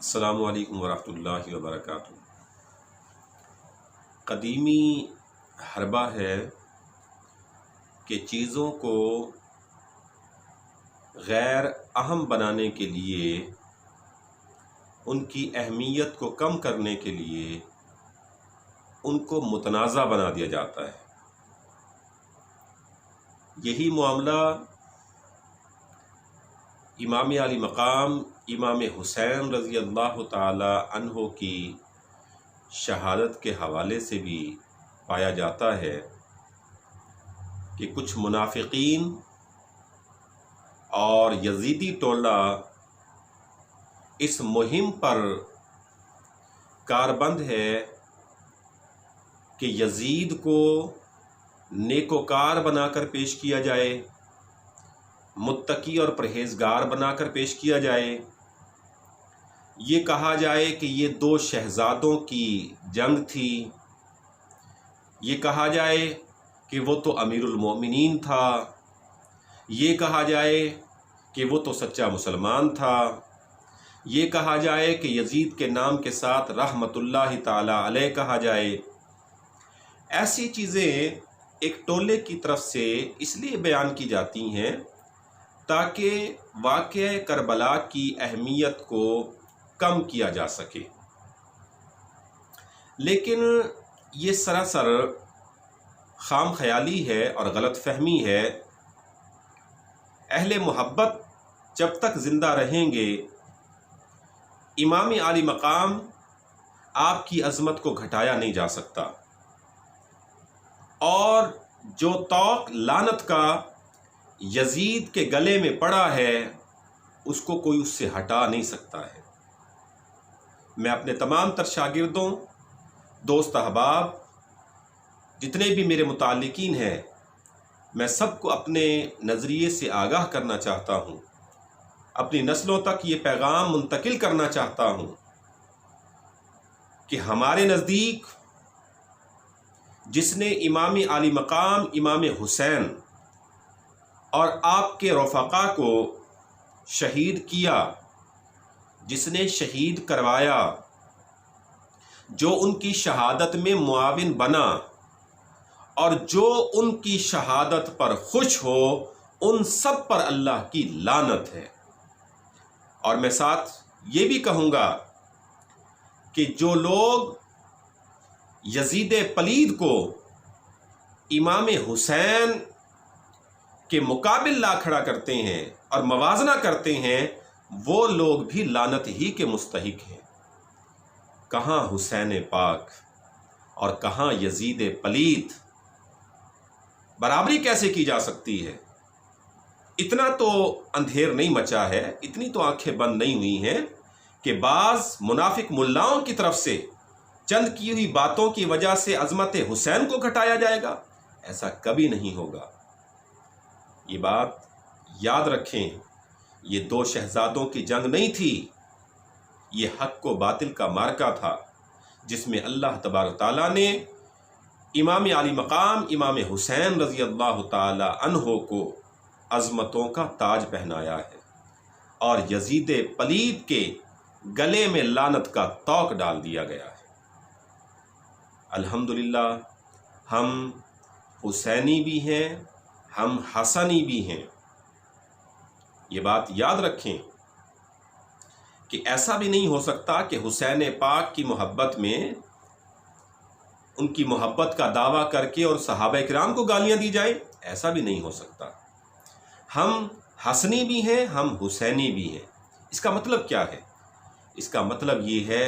السلام علیکم ورحمۃ اللہ وبرکاتہ۔ قدیمی حربہ ہے کہ چیزوں کو غیر اہم بنانے کے لیے، ان کی اہمیت کو کم کرنے کے لیے ان کو متنازع بنا دیا جاتا ہے۔ یہی معاملہ امام علی مقام امام حسین رضی اللہ تعالی عنہ کی شہادت کے حوالے سے بھی پایا جاتا ہے کہ کچھ منافقین اور یزیدی ٹولہ اس مہم پر کاربند ہے کہ یزید کو نیکوکار بنا کر پیش کیا جائے، متقی اور پرہیزگار بنا کر پیش کیا جائے، یہ کہا جائے کہ یہ دو شہزادوں کی جنگ تھی، یہ کہا جائے کہ وہ تو امیر المومنین تھا، یہ کہا جائے کہ وہ تو سچا مسلمان تھا، یہ کہا جائے کہ یزید کے نام کے ساتھ رحمت اللہ تعالی علیہ کہا جائے۔ ایسی چیزیں ایک ٹولے کی طرف سے اس لیے بیان کی جاتی ہیں تاکہ واقعہ کربلا کی اہمیت کو کم کیا جا سکے، لیکن یہ سراسر خام خیالی ہے اور غلط فہمی ہے۔ اہل محبت جب تک زندہ رہیں گے، امام علی مقام آپ کی عظمت کو گھٹایا نہیں جا سکتا، اور جو طوق لعنت کا یزید کے گلے میں پڑا ہے اس کو کوئی اس سے ہٹا نہیں سکتا ہے۔ میں اپنے تمام تر شاگردوں، دوست احباب، جتنے بھی میرے متعلقین ہیں، میں سب کو اپنے نظریے سے آگاہ کرنا چاہتا ہوں، اپنی نسلوں تک یہ پیغام منتقل کرنا چاہتا ہوں کہ ہمارے نزدیک جس نے امام علی مقام امام حسین اور آپ کے رفقا کو شہید کیا، جس نے شہید کروایا، جو ان کی شہادت میں معاون بنا اور جو ان کی شہادت پر خوش ہو، ان سب پر اللہ کی لعنت ہے۔ اور میں ساتھ یہ بھی کہوں گا کہ جو لوگ یزید پلید کو امام حسین کے مقابل لا کھڑا کرتے ہیں اور موازنہ کرتے ہیں، وہ لوگ بھی لعنت ہی کے مستحق ہیں۔ کہاں حسین پاک اور کہاں یزید پلید؟ برابری کیسے کی جا سکتی ہے؟ اتنا تو اندھیر نہیں مچا ہے، اتنی تو آنکھیں بند نہیں ہوئی ہیں کہ بعض منافق ملاؤں کی طرف سے چند کی ہوئی باتوں کی وجہ سے عظمت حسین کو گھٹایا جائے گا؟ ایسا کبھی نہیں ہوگا۔ یہ بات یاد رکھیں، یہ دو شہزادوں کی جنگ نہیں تھی، یہ حق و باطل کا معرکہ تھا، جس میں اللہ تبارک تعالیٰ نے امام علی مقام امام حسین رضی اللہ تعالی عنہ کو عظمتوں کا تاج پہنایا ہے اور یزید پلید کے گلے میں لعنت کا طوق ڈال دیا گیا ہے۔ الحمدللہ ہم حسینی بھی ہیں، ہم حسنی بھی ہیں۔ یہ بات یاد رکھیں کہ ایسا بھی نہیں ہو سکتا کہ حسین پاک کی محبت میں ان کی محبت کا دعویٰ کر کے اور صحابہ کرام کو گالیاں دی جائیں، ایسا بھی نہیں ہو سکتا۔ ہم حسنی بھی ہیں، ہم حسینی بھی ہیں۔ اس کا مطلب کیا ہے؟ اس کا مطلب یہ ہے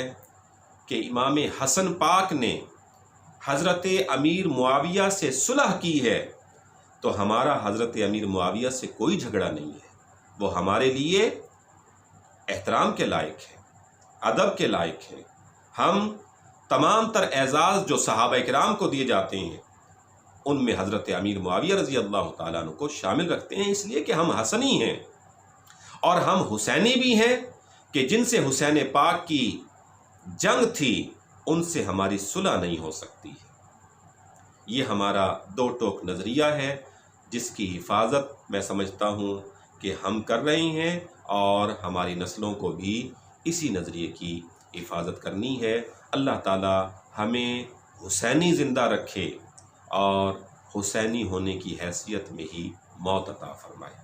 کہ امام حسن پاک نے حضرت امیر معاویہ سے صلح کی ہے تو ہمارا حضرت امیر معاویہ سے کوئی جھگڑا نہیں ہے، وہ ہمارے لیے احترام کے لائق ہے، ادب کے لائق ہے۔ ہم تمام تر اعزاز جو صحابہ کرام کو دیے جاتے ہیں ان میں حضرت امیر معاویہ رضی اللہ تعالیٰ عنہ کو شامل رکھتے ہیں، اس لیے کہ ہم حسنی ہیں، اور ہم حسینی بھی ہیں کہ جن سے حسین پاک کی جنگ تھی ان سے ہماری صلح نہیں ہو سکتی ہے۔ یہ ہمارا دو ٹوک نظریہ ہے جس کی حفاظت میں سمجھتا ہوں کہ ہم کر رہے ہیں، اور ہماری نسلوں کو بھی اسی نظریے کی حفاظت کرنی ہے۔ اللہ تعالی ہمیں حسینی زندہ رکھے اور حسینی ہونے کی حیثیت میں ہی موت عطا فرمائے۔